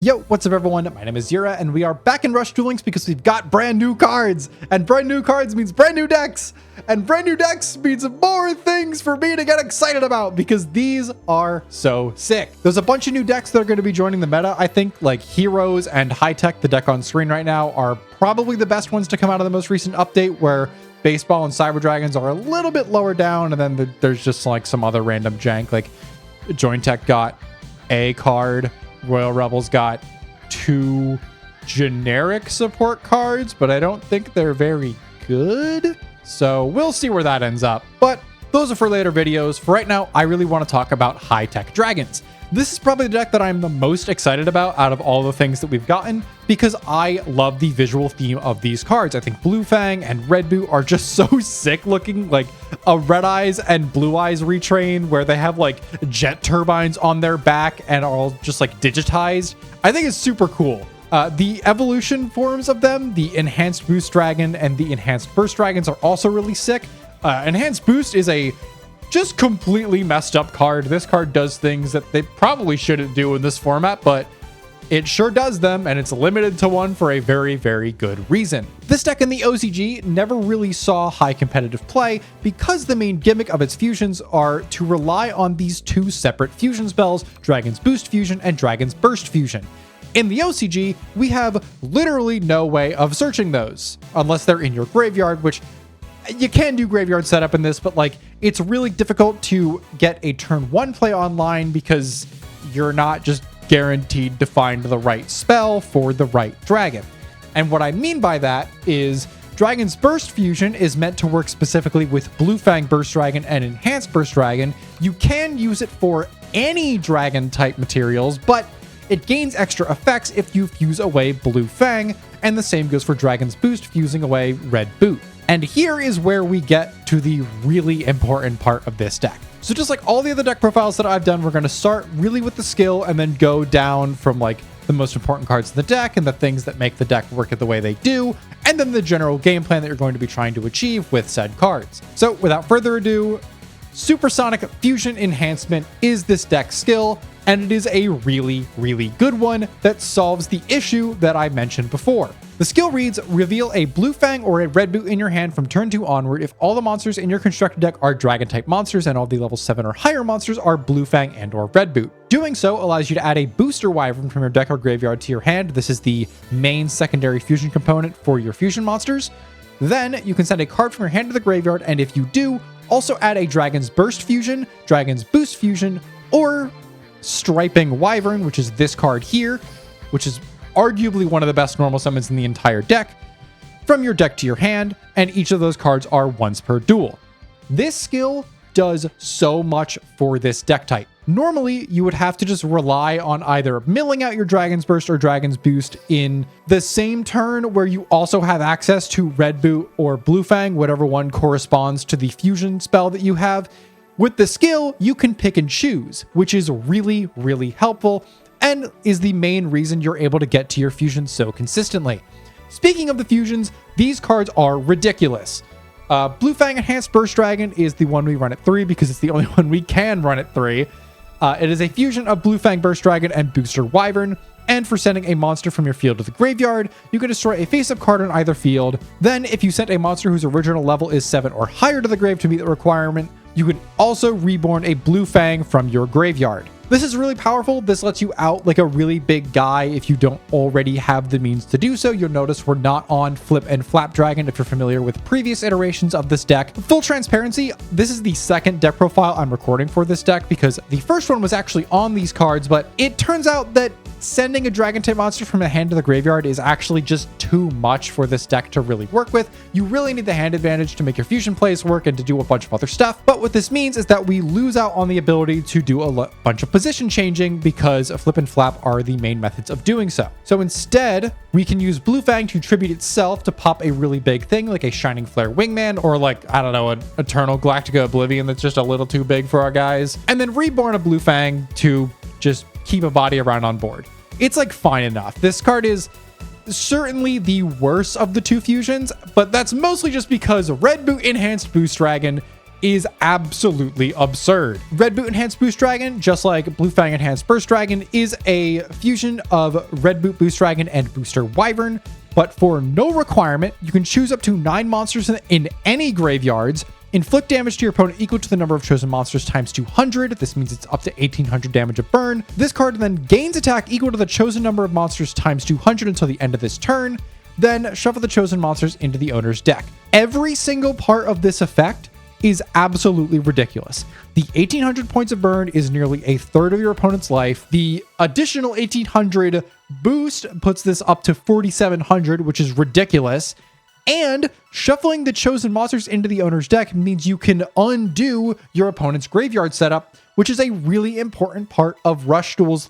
Yo, what's up everyone? My name is Yura and we are back in Rush Duel Links because we've got brand new cards. And brand new cards means brand new decks. And brand new decks means more things for me to get excited about because these are so sick. There's a bunch of new decks that are going to be joining the meta. I think like Heroes and High Tech, the deck on screen right now, are probably the best ones to come out of the most recent update, where Baseball and Cyber Dragons are a little bit lower down. And then there's just like some other random jank, like Join Tech got a card. Royal Rebels got 2 generic support cards, but I don't think they're very good. So we'll see where that ends up. But those are for later videos. For right now, I really want to talk about High Tech Dragons. This is probably the deck that I'm the most excited about out of all the things that we've gotten because I love the visual theme of these cards. I think Blue Fang and Red Boot are just so sick looking, like a Red-Eyes and Blue-Eyes retrain where they have like jet turbines on their back and are all just like digitized. I think it's super cool. The evolution forms of them, the Enhanced Boost Dragon and the Enhanced Burst Dragons, are also really sick. Enhanced Boost is a just completely messed up card. This card does things that they probably shouldn't do in this format, but it sure does them, and it's limited to 1 for a very, very good reason. This deck in the OCG never really saw high competitive play because the main gimmick of its fusions are to rely on these 2 separate fusion spells, Dragon's Boost Fusion and Dragon's Burst Fusion. In the OCG, we have literally no way of searching those, unless they're in your graveyard, which you can do graveyard setup in this, but like it's really difficult to get a turn 1 play online because you're not just guaranteed to find the right spell for the right dragon. And what I mean by that is Dragon's Burst Fusion is meant to work specifically with Blue Fang Burst Dragon and Enhanced Burst Dragon. You can use it for any dragon type materials, but it gains extra effects if you fuse away Blue Fang, and the same goes for Dragon's Boost fusing away Red Boot. And here is where we get to the really important part of this deck. So just like all the other deck profiles that I've done, we're going to start really with the skill and then go down from like the most important cards in the deck and the things that make the deck work the way they do, and then the general game plan that you're going to be trying to achieve with said cards. So without further ado, Supersonic Fusion Enhancement is this deck skill, and it is a really, really good one that solves the issue that I mentioned before. The skill reads, reveal a Blue Fang or a Red Boot in your hand from turn 2 onward if all the monsters in your constructed deck are Dragon-type monsters and all the level 7 or higher monsters are Blue Fang and or Red Boot. Doing so allows you to add a Booster Wyvern from your deck or graveyard to your hand. This is the main secondary fusion component for your fusion monsters. Then you can send a card from your hand to the graveyard, and if you do, also add a Dragon's Burst Fusion, Dragon's Boost Fusion, or Striping Wyvern, which is this card here, which is arguably one of the best normal summons in the entire deck, from your deck to your hand, and each of those cards are once per duel. This skill does so much for this deck type. Normally, you would have to just rely on either milling out your Dragon's Burst or Dragon's Boost in the same turn where you also have access to Red Boot or Blue Fang, whatever one corresponds to the fusion spell that you have. With the skill, you can pick and choose, which is really, really helpful and is the main reason you're able to get to your fusions so consistently. Speaking of the fusions, these cards are ridiculous. Blue Fang Enhanced Burst Dragon is the one we run at 3 because it's the only one we can run at 3. It is a fusion of Blue Fang Burst Dragon and Booster Wyvern, and for sending a monster from your field to the graveyard, you can destroy a face-up card on either field. Then, if you sent a monster whose original level is 7 or higher to the grave to meet the requirement, you can also reborn a Blue Fang from your graveyard. This is really powerful. This lets you out like a really big guy if you don't already have the means to do so. You'll notice we're not on Flip and Flap Dragon if you're familiar with previous iterations of this deck. Full transparency, this is the second deck profile I'm recording for this deck because the first one was actually on these cards, but it turns out that sending a Dragon-type monster from a hand to the graveyard is actually just too much for this deck to really work with. You really need the hand advantage to make your fusion plays work and to do a bunch of other stuff. But what this means is that we lose out on the ability to do a bunch of position changing because Flip and Flap are the main methods of doing so. So instead, we can use Blue Fang to tribute itself to pop a really big thing like a Shining Flare Wingman or like, I don't know, an Eternal Galactica Oblivion that's just a little too big for our guys. And then reborn a Blue Fang to just keep a body around on board. It's like fine enough. This card is certainly the worst of the 2 fusions, but that's mostly just because Red Boot Enhanced Boost Dragon is absolutely absurd. Red Boot Enhanced Boost Dragon, just like Blue Fang Enhanced Burst Dragon, is a fusion of Red Boot Boost Dragon and Booster Wyvern, but for no requirement, you can choose up to 9 monsters in any graveyards, inflict damage to your opponent equal to the number of chosen monsters times 200. This means it's up to 1800 damage of burn. This card then gains attack equal to the chosen number of monsters times 200 until the end of this turn. Then shuffle the chosen monsters into the owner's deck. Every single part of this effect is absolutely ridiculous. The 1800 points of burn is nearly a third of your opponent's life. The additional 1800 boost puts this up to 4700, which is ridiculous. And shuffling the chosen monsters into the owner's deck means you can undo your opponent's graveyard setup, which is a really important part of Rush Duel's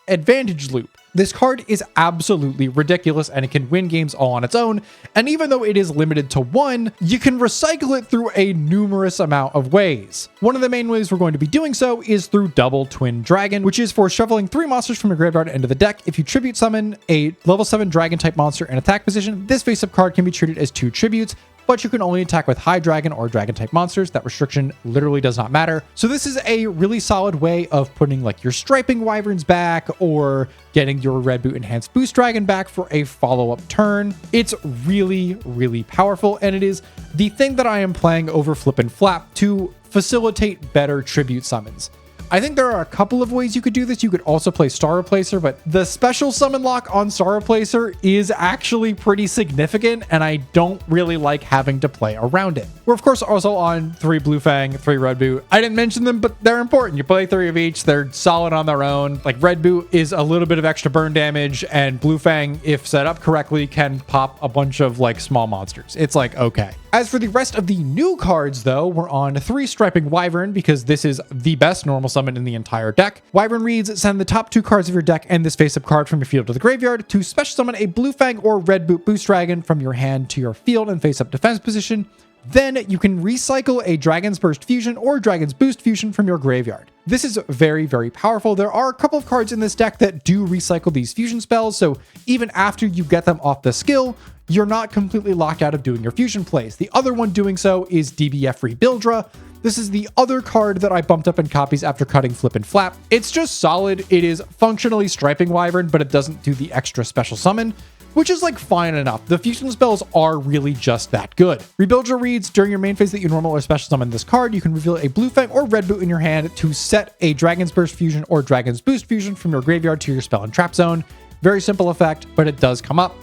advantage loop. This card is absolutely ridiculous and it can win games all on its own. And even though it is limited to 1, you can recycle it through a numerous amount of ways. One of the main ways we're going to be doing so is through Double Twin Dragon, which is for shuffling 3 monsters from your graveyard into the deck. If you tribute summon a level 7 dragon type monster in attack position, this face-up card can be treated as 2 tributes, but you can only attack with high dragon or dragon type monsters. That restriction literally does not matter. So this is a really solid way of putting your striping wyverns back or getting your Red Boot Enhanced Boost Dragon back for a follow-up turn. It's really, really powerful, and it is the thing that I am playing over Flip and Flap to facilitate better tribute summons. I think there are a couple of ways you could do this. You could also play Star Replacer, but the special summon lock on Star Replacer is actually pretty significant, and I don't really like having to play around it. We're, of course, also on 3 Blue Fang, 3 Red Boot. I didn't mention them, but they're important. You play 3 of each. They're solid on their own. Red Boot is a little bit of extra burn damage, and Blue Fang, if set up correctly, can pop a bunch of small monsters. It's okay. As for the rest of the new cards, though, we're on 3 Striping Wyvern because this is the best normal summon in the entire deck. Wyvern reads, send the top 2 cards of your deck and this face-up card from your field to the graveyard to special summon a Blue Fang or Red Boot Boost Dragon from your hand to your field in face-up defense position. Then you can recycle a Dragon's Burst Fusion or Dragon's Boost Fusion from your graveyard. This is very, very powerful. There are a couple of cards in this deck that do recycle these fusion spells, so even after you get them off the skill, you're not completely locked out of doing your fusion plays. The other one doing so is DBF Rebuildra. This is the other card that I bumped up in copies after cutting Flip and Flap. It's just solid. It is functionally Striping Wyvern, but it doesn't do the extra special summon, which is fine enough. The fusion spells are really just that good. Rebuildra reads, during your main phase that you normal or special summon this card, you can reveal a Blue Fang or Red Boot in your hand to set a Dragon's Burst Fusion or Dragon's Boost Fusion from your graveyard to your spell and trap zone. Very simple effect, but it does come up.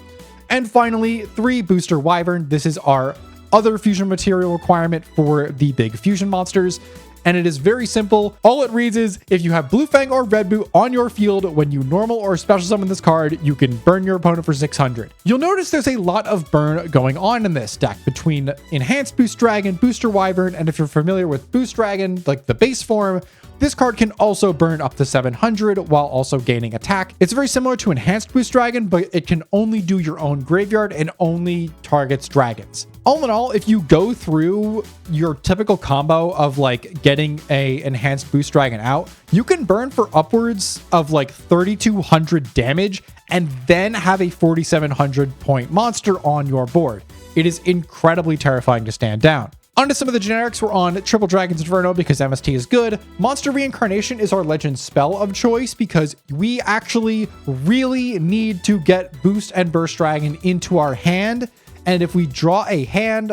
And finally, 3 Booster Wyvern. This is our other fusion material requirement for the big fusion monsters. And it is very simple. All it reads is, if you have Blue Fang or Red Boot on your field, when you normal or special summon this card, you can burn your opponent for 600. You'll notice there's a lot of burn going on in this deck between Enhanced Boost Dragon, Booster Wyvern, and if you're familiar with Boost Dragon, the base form, this card can also burn up to 700 while also gaining attack. It's very similar to Enhanced Boost Dragon, but it can only do your own graveyard and only targets dragons. All in all, if you go through your typical combo of getting a Enhanced Boost Dragon out, you can burn for upwards of 3,200 damage and then have a 4,700 point monster on your board. It is incredibly terrifying to stand down. Onto some of the generics. We're on Triple Dragon's Inferno because MST is good. Monster Reincarnation is our legend spell of choice because we actually really need to get Boost and Burst Dragon into our hand. And if we draw a hand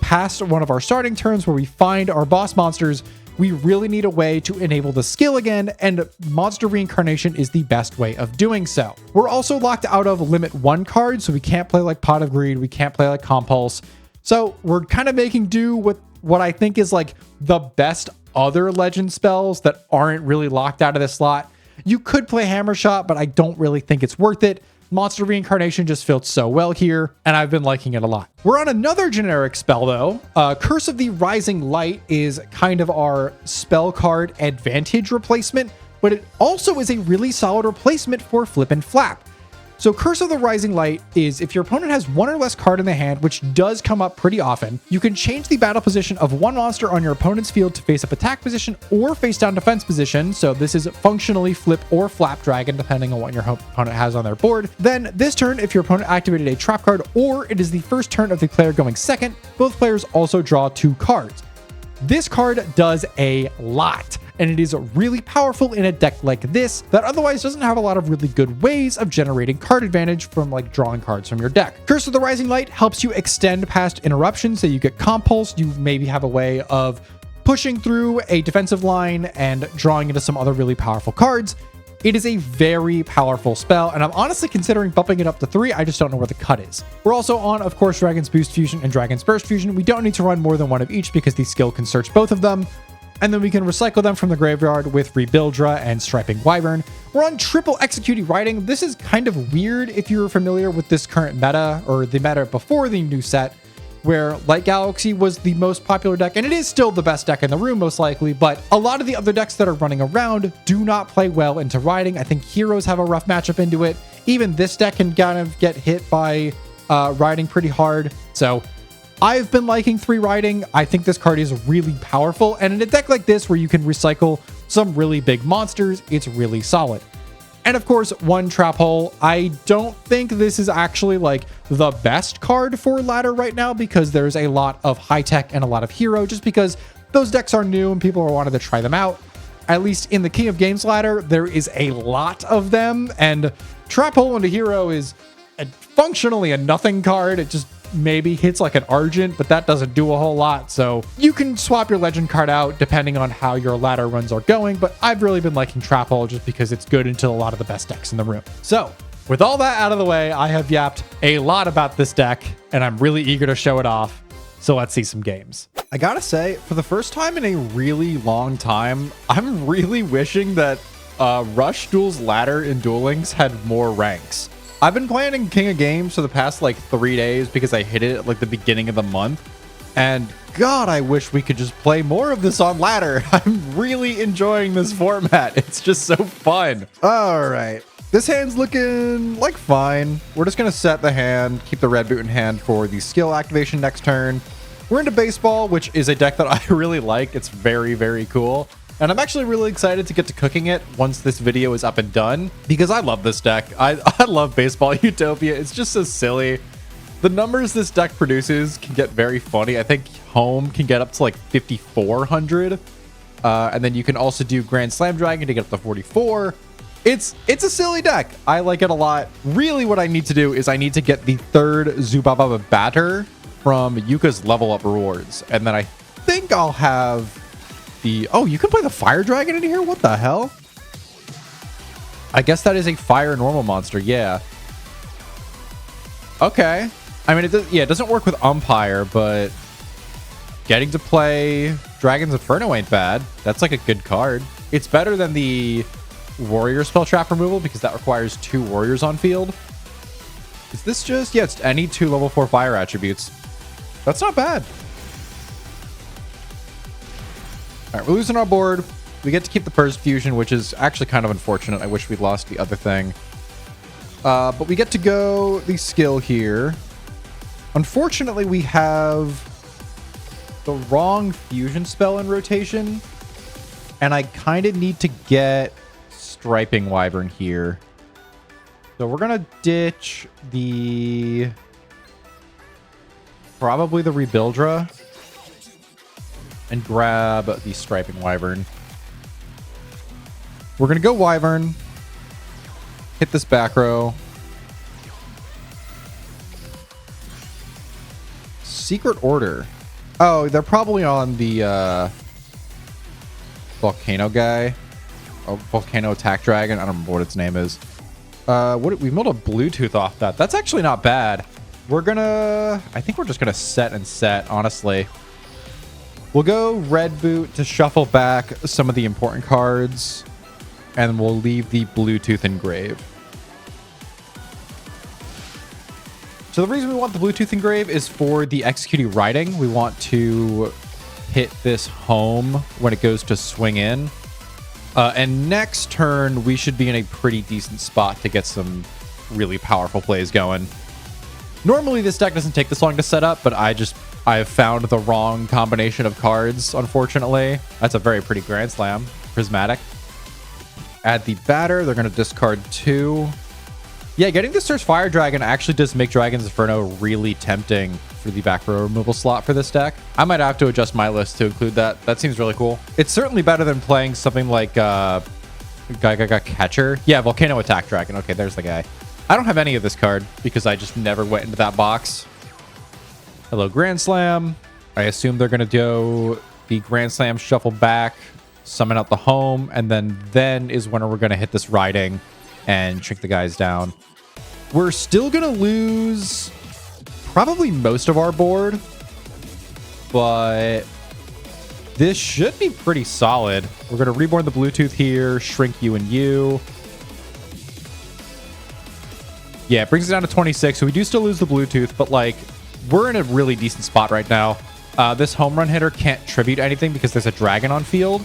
past one of our starting turns where we find our boss monsters, we really need a way to enable the skill again, and Monster Reincarnation is the best way of doing so. We're also locked out of Limit 1 cards, so we can't play Pot of Greed, we can't play Compulse. So we're kind of making do with what I think is the best other legend spells that aren't really locked out of this slot. You could play Hammer Shot, but I don't really think it's worth it. Monster Reincarnation just felt so well here, and I've been liking it a lot. We're on another generic spell, though. Curse of the Rising Light is kind of our spell card advantage replacement, but it also is a really solid replacement for Flip and Flap. So Curse of the Rising Light is if your opponent has 1 or less card in the hand, which does come up pretty often, you can change the battle position of 1 monster on your opponent's field to face up attack position or face down defense position. So this is functionally Flip or Flap Dragon, depending on what your opponent has on their board. Then this turn, if your opponent activated a trap card or it is the first turn of the player going second, both players also draw 2 cards. This card does a lot, and it is really powerful in a deck like this that otherwise doesn't have a lot of really good ways of generating card advantage from like drawing cards from your deck. Curse of the Rising Light helps you extend past interruptions, so you get comp pulse. You maybe have a way of pushing through a defensive line and drawing into some other really powerful cards. It is a very powerful spell, and I'm honestly considering bumping it up to 3. I just don't know where the cut is. We're also on, of course, Dragon's Boost Fusion and Dragon's Burst Fusion. We don't need to run more than one of each because the skill can search both of them. And then we can recycle them from the graveyard with Rebuildra and Striping Wyvern. We're on triple Executing Writing. This is kind of weird if you're familiar with this current meta, or the meta before the new set, where Light Galaxy was the most popular deck, and it is still the best deck in the room, most likely, but a lot of the other decks that are running around do not play well into Riding. I think Heroes have a rough matchup into it. Even this deck can kind of get hit by Riding pretty hard. So I've been liking 3 Riding. I think this card is really powerful, and in a deck like this where you can recycle some really big monsters, it's really solid. And of course, 1 Trap Hole. I don't think this is actually like the best card for ladder right now because there's a lot of high tech and a lot of hero, just because those decks are new and people are wanting to try them out. At least in the King of Games ladder, there is a lot of them, and Trap Hole into hero is functionally a nothing card. It just maybe hits like an Argent, but that doesn't do a whole lot. So you can swap your legend card out depending on how your ladder runs are going, but I've really been liking Trap Hole just because it's good into a lot of the best decks in the room. So with all that out of the way, I have yapped a lot about this deck, and I'm really eager to show it off. So let's see some games. I gotta say, for the first time in a really long time, I'm really wishing that Rush Duel's ladder in Duel Links had more ranks. I've been playing in King of Games for the past like 3 days because I hit it at like the beginning of the month. And God, I wish we could just play more of this on ladder. I'm really enjoying this format. It's just so fun. All right. This hand's looking like fine. We're just going to set the hand, keep the red boot in hand for the skill activation next turn. We're into Baseball, which is a deck that I really like. It's very, very cool. And I'm actually really excited to get to cooking it once this video is up and done, because I love this deck. I love Baseball Utopia. It's just so silly. The numbers this deck produces can get very funny. I think Home can get up to like 5,400. And then you can also do Grand Slam Dragon to get up to 44. It's a silly deck. I like it a lot. Really what I need to do is I need to get the 3rd Zubababa Batter from Yuka's level up rewards. And then I think I'll have oh, you can play the Fire Dragon in here? What the hell? I guess that is a fire normal monster. Yeah. Okay. I mean, it doesn't work with Umpire, but getting to play Dragon's Inferno ain't bad. That's like a good card. It's better than the Warrior Spell Trap removal because that requires 2 warriors on field. Is this just... Yeah, it's any 2 level 4 fire attributes. That's not bad. All right, we're losing our board. We get to keep the Burst Fusion, which is actually kind of unfortunate. I wish we'd lost the other thing. But we get to go the skill here. Unfortunately, we have the wrong fusion spell in rotation. And I kind of need to get Striping Wyvern here. So we're going to ditch the... probably the Rebuildra. And grab the Striping Wyvern. We're going to go Wyvern. Hit this back row. Secret Order. Oh, they're probably on the Volcano guy. Oh, Volcano Attack Dragon. I don't remember what its name is. We milled a Bluetooth off that. That's actually not bad. We're going to... I think we're just going to set and set, honestly. We'll go Red Boot to shuffle back some of the important cards, and we'll leave the Bluetooth Engrave. So the reason we want the Bluetooth Engrave is for the Executing Writing. We want to hit this home when it goes to swing in. And next turn, we should be in a pretty decent spot to get some really powerful plays going. Normally, this deck doesn't take this long to set up, but I have found the wrong combination of cards, unfortunately. That's a very pretty Grand Slam. Prismatic. Add the Batter. They're going to discard 2. Yeah, getting the Surge Fire Dragon actually does make Dragon's Inferno really tempting for the back row removal slot for this deck. I might have to adjust my list to include that. That seems really cool. It's certainly better than playing something like Catcher. Yeah, Volcano Attack Dragon. Okay, there's the guy. I don't have any of this card because I just never went into that box. Hello, Grand Slam. I assume they're going to do the Grand Slam, shuffle back, summon out the home, and then is when we're going to hit this riding and shrink the guys down. We're still going to lose probably most of our board, but this should be pretty solid. We're going to reborn the Bluetooth here, shrink you and you. Yeah, it brings it down to 26, so we do still lose the Bluetooth, but like we're in a really decent spot right now. This home run hitter can't tribute anything because there's a dragon on field.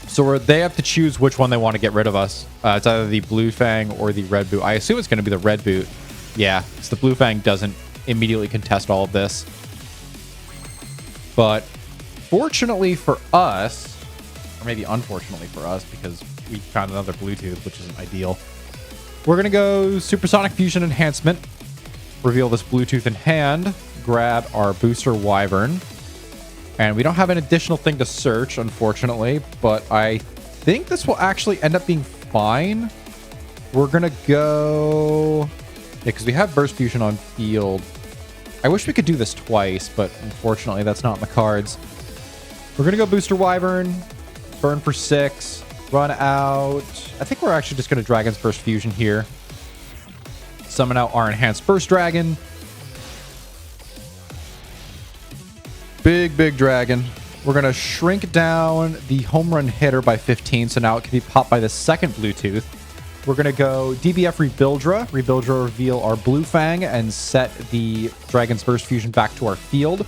So they have to choose which one they want to get rid of us. It's either the Blue Fang or the Red Boot. I assume it's going to be the Red Boot. Yeah, because the Blue Fang doesn't immediately contest all of this. But fortunately for us, or maybe unfortunately for us, because we found another Bluetooth, which isn't ideal. We're going to go Supersonic Fusion Enhancement. Reveal this Bluetooth in hand. Grab our Booster Wyvern. And we don't have an additional thing to search, unfortunately. But I think this will actually end up being fine. We're going to go... Yeah, because we have Burst Fusion on field. I wish we could do this twice, but unfortunately that's not in the cards. We're going to go Booster Wyvern. Burn for 6. Run out. I think we're actually just going to Dragon's Burst Fusion here. Summon out our Enhanced Burst Dragon. Big dragon. We're going to shrink down the home run hitter by 15, so now it can be popped by the second Bluetooth. We're going to go DBF Rebuildra. Rebuildra reveal our Blue Fang and set the Dragon's Burst Fusion back to our field.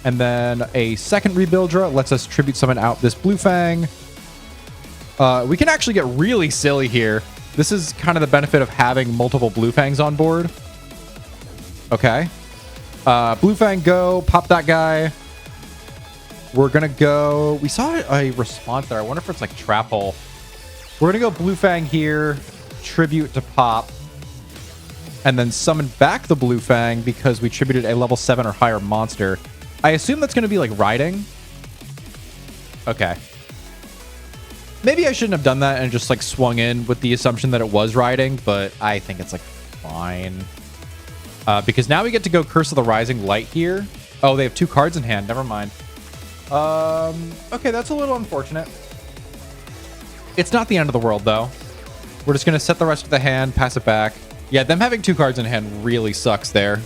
And then a second Rebuildra lets us tribute summon out this Blue Fang. We can actually get really silly here. This is kind of the benefit of having multiple Blue Fangs on board. Okay. Blue Fang, go. Pop that guy. We're going to go... We saw a response there. I wonder if it's like Trap Hole. We're going to go Blue Fang here. Tribute to pop. And then summon back the Blue Fang because we tributed a level 7 or higher monster. I assume that's going to be like riding. Okay. Maybe I shouldn't have done that and just like swung in with the assumption that it was riding, but I think it's like fine. Because now we get to go Curse of the Rising Light here. Oh, they have 2 cards in hand. Never mind. Okay, that's a little unfortunate. It's not the end of the world, though. We're just going to set the rest of the hand, pass it back. Yeah, them having 2 cards in hand really sucks there.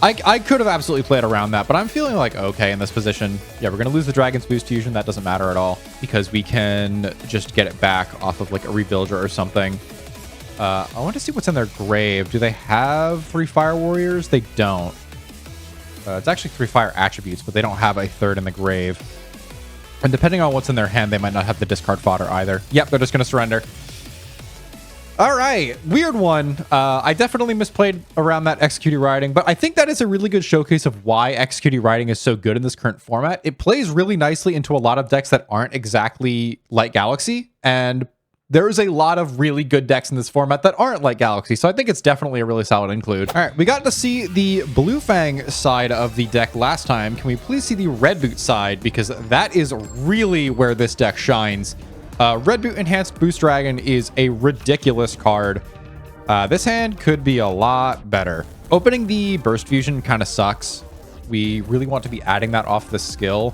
I could have absolutely played around that, but I'm feeling like okay in this position. Yeah, we're going to lose the Dragon's Boost Fusion. That doesn't matter at all because we can just get it back off of like a Rebuilder or something. I want to see what's in their grave. Do they have 3 Fire Warriors? They don't. It's actually 3 Fire Attributes, but they don't have a 3rd in the grave. And depending on what's in their hand, they might not have the discard fodder either. Yep, they're just going to surrender. All right, weird one. I definitely misplayed around that Executing Riding, but I think that is a really good showcase of why Executing Riding is so good in this current format. It plays really nicely into a lot of decks that aren't exactly Light Galaxy, and there's a lot of really good decks in this format that aren't Light Galaxy, so I think it's definitely a really solid include. All right, we got to see the Blue Fang side of the deck last time. Can we please see the Red Boot side? Because that is really where this deck shines. Red Boot Enhanced Boost Dragon is a ridiculous card. This hand could be a lot better. Opening the Burst Fusion kind of sucks. We really want to be adding that off the skill,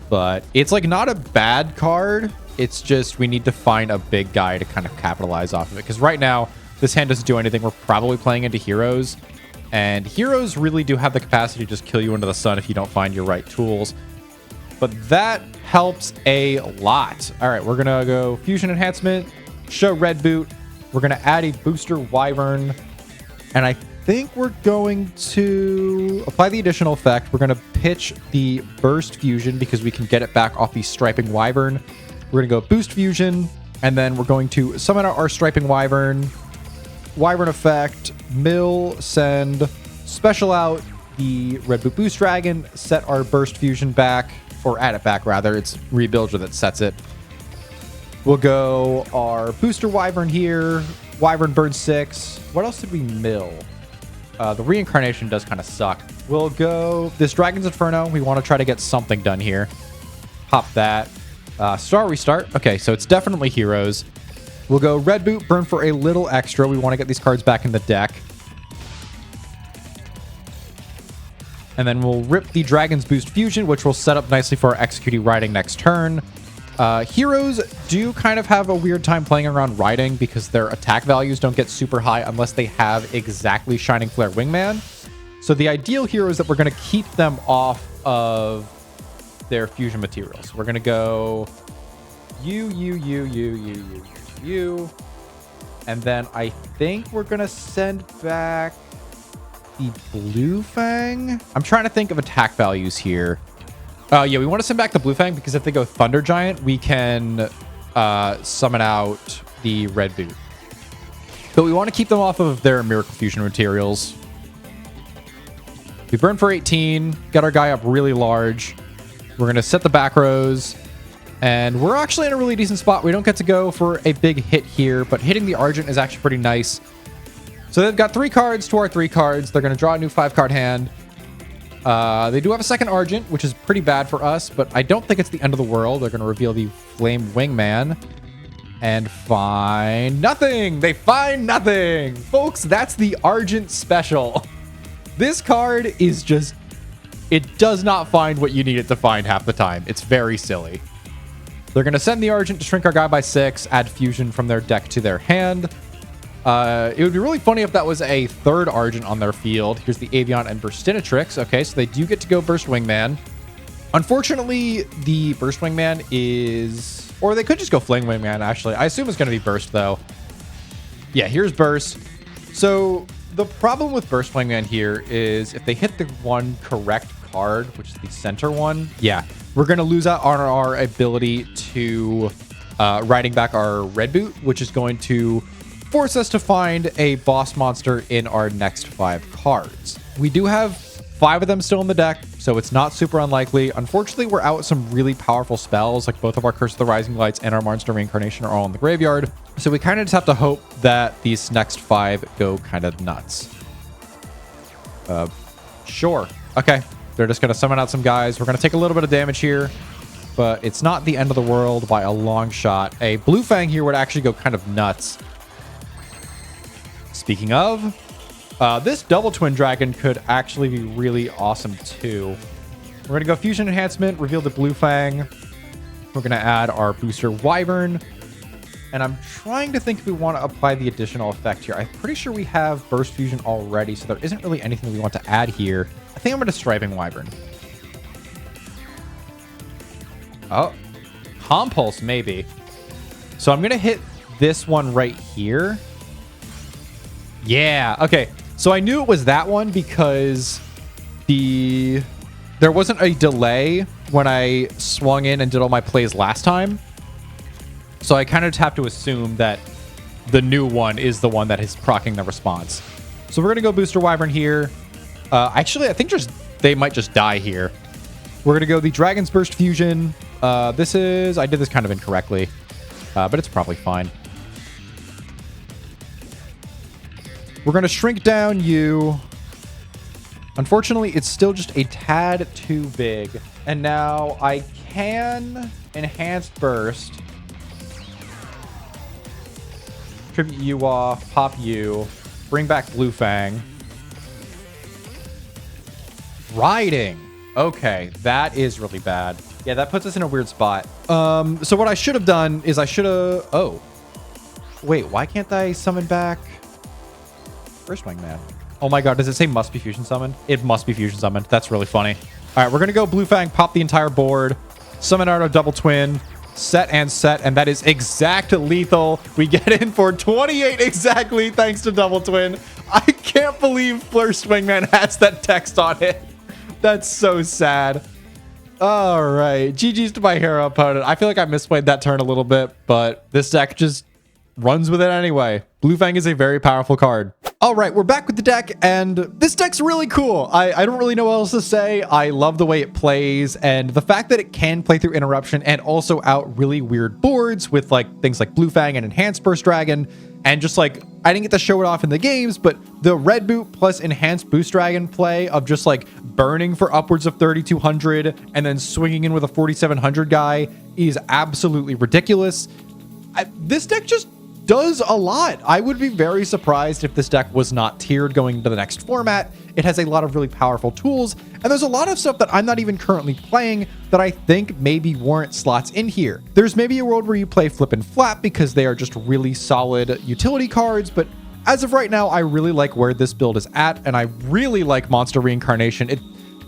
but it's like not a bad card. It's just we need to find a big guy to kind of capitalize off of it. Because right now, this hand doesn't do anything. We're probably playing into Heroes. And Heroes really do have the capacity to just kill you into the sun if you don't find your right tools. But that helps a lot. All right, we're going to go Fusion Enhancement, show Red Boot. We're going to add a Booster Wyvern. And I think we're going to apply the additional effect. We're going to pitch the Burst Fusion because we can get it back off the Striping Wyvern. We're going to go Boost Fusion, and then we're going to summon out our Striping Wyvern. Wyvern effect, mill, send, special out the Red Boot Boost Dragon, set our Burst Fusion back, or add it back rather. It's Rebuilder that sets it. We'll go our Booster Wyvern here, Wyvern burn 6. What else did we mill? The reincarnation does kind of suck. We'll go this Dragon's Inferno. We want to try to get something done here. Pop that. Star restart. Okay, so it's definitely heroes. We'll go red boot, burn for a little extra. We want to get these cards back in the deck. And then we'll rip the Dragon's Boost Fusion, which will set up nicely for our Executing Riding next turn. Heroes do kind of have a weird time playing around Riding because their attack values don't get super high unless they have exactly Shining Flare Wingman. So the ideal here is that we're going to keep them off of their fusion materials. We're going to go you. And then I think we're going to send back the Blue Fang. I'm trying to think of attack values here. Yeah, we want to send back the Blue Fang because if they go Thunder Giant, we can summon out the Red Boot. But we want to keep them off of their Miracle Fusion materials. We burn for 18, get our guy up really large. We're going to set the back rows. And we're actually in a really decent spot. We don't get to go for a big hit here, but hitting the Argent is actually pretty nice. So they've got 3 cards to our 3 cards. They're going to draw a new 5-card hand. They do have a second Argent, which is pretty bad for us, but I don't think it's the end of the world. They're going to reveal the Flame Wingman and find nothing. They find nothing. Folks, that's the Argent special. This card is just, it does not find what you need it to find half the time. It's very silly. They're going to send the Argent to shrink our guy by 6, add fusion from their deck to their hand. It would be really funny if that was a third Argent on their field. Here's the Avian and Burstinatrix. Okay, so they do get to go Burst Wingman. Unfortunately, the Burst Wingman is... Or they could just go Flame Wingman, actually. I assume it's going to be Burst, though. Yeah, here's Burst. So the problem with Burst Wingman here is if they hit the one correct card, which is the center one, yeah, we're going to lose out on our ability to riding back our Red Boot, which is going to force us to find a boss monster in our next 5 cards. We do have 5 of them still in the deck, so it's not super unlikely. Unfortunately, we're out some really powerful spells, like both of our Curse of the Rising Lights and our Monster Reincarnation are all in the graveyard. So we kind of just have to hope that these next 5 go kind of nuts. Sure. Okay. They're just going to summon out some guys. We're going to take a little bit of damage here, but it's not the end of the world by a long shot. A Blue Fang here would actually go kind of nuts. Speaking of, this Double Twin Dragon could actually be really awesome too. We're going to go Fusion Enhancement, reveal the Blue Fang. We're going to add our Booster Wyvern. And I'm trying to think if we want to apply the additional effect here. I'm pretty sure we have Burst Fusion already, so there isn't really anything we want to add here. I think I'm going to Striping Wyvern. Oh, Compulse maybe. So I'm going to hit this one right here. Yeah, okay. So I knew it was that one because there wasn't a delay when I swung in and did all my plays last time. So I kind of have to assume that the new one is the one that is proccing the response. So we're going to go Booster Wyvern here. Actually, I think they might just die here. We're going to go the Dragon's Burst Fusion. I did this kind of incorrectly, but it's probably fine. We're going to shrink down you. Unfortunately, it's still just a tad too big. And now I can Enhanced Burst. Tribute you off, pop you, bring back Blue Fang. Riding. Okay, that is really bad. Yeah, that puts us in a weird spot. So what I should have done is oh. Wait, why can't I summon back First Wingman? Oh my god, does it say must be fusion summoned? It must be fusion summoned. That's really funny. All right, we're going to go Blue Fang, pop the entire board, summon out our Double Twin, set, and that is exact lethal. We get in for 28 exactly thanks to Double Twin. I can't believe First Wingman has that text on it. That's so sad. All right, GG's to my hero opponent. I feel like I misplayed that turn a little bit, but this deck just runs with it anyway. Blue Fang is a very powerful card. All right, we're back with the deck, and this deck's really cool. I don't really know what else to say. I love the way it plays, and the fact that it can play through Interruption and also out really weird boards with like things like Blue Fang and Enhanced Burst Dragon, and just like, I didn't get to show it off in the games, but the Red Boot plus Enhanced Boost Dragon play of just like burning for upwards of 3,200 and then swinging in with a 4,700 guy is absolutely ridiculous. This deck just does a lot. I would be very surprised if this deck was not tiered going into the next format. It has a lot of really powerful tools, and there's a lot of stuff that I'm not even currently playing that I think maybe warrant slots in here. There's maybe a world where you play Flip and Flap because they are just really solid utility cards, but as of right now, I really like where this build is at, and I really like Monster Reincarnation.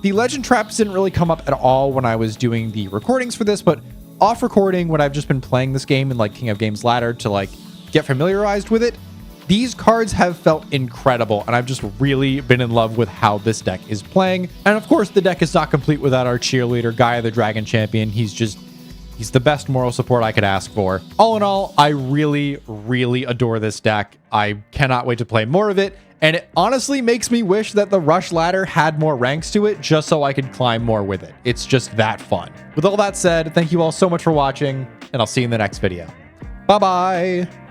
The Legend Traps didn't really come up at all when I was doing the recordings for this, but off recording, when I've just been playing this game in like King of Games Ladder to like get familiarized with it, these cards have felt incredible, and I've just really been in love with how this deck is playing. And of course, the deck is not complete without our cheerleader, Gaia the Dragon Champion. He's the best moral support I could ask for. All in all, I really, really adore this deck. I cannot wait to play more of it, and it honestly makes me wish that the Rush ladder had more ranks to it just so I could climb more with it. It's just that fun. With all that said, thank you all so much for watching, and I'll see you in the next video. Bye-bye!